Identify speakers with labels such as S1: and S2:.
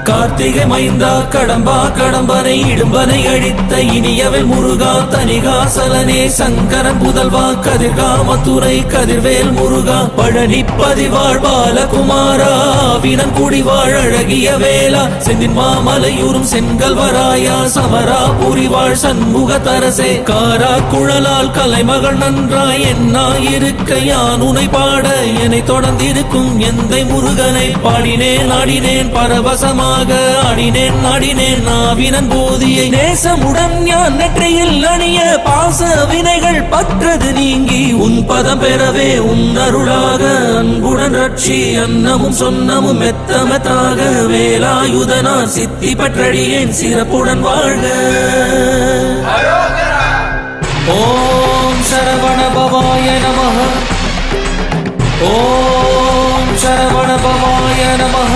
S1: கார்த்திகை மைந்தா கடம்பா கடம்பனை இடும்பனை அழித்த இனியவன் முருகா தனிகாசலனே சங்கரன் புதல்வா கதிர்காமத்துறை கதிர்வேல் முருகா பழனி பதிவாழ் பாலகுமாரா வினன் குடிவாழ் அழகிய வேளா செந்தின் மாமலையூரும் செங்கல்வராயா சமரா புரிவாழ் சண்முக தரசே காரா குழலால் கலைமகள் நன்றாய் என்னாயிருக்க யான் உனை பாட என்னை தொடர்ந்திருக்கும் எந்தை முருகனை பாடினேன் ஆடினேன் பரவசமாக ஆடினேன் நாடினேன் நாவினன் போதியை நேசமுடன் ஞான் நெற்றியில் அணிய பாச வினைகள் பற்றது நீங்கி உன் பதம் பெறவே உன் அருளாக அன்புடன் ரட்சி அன்னமும் சொன்னமும் மெத்தமத்தாக வேலாயுதனார் சித்தி பற்றடியேன் சிறப்புடன் வாழ்க. ஓம் சரவண பவாய நமஹ. ஓம் சரவண பவாய நமஹ.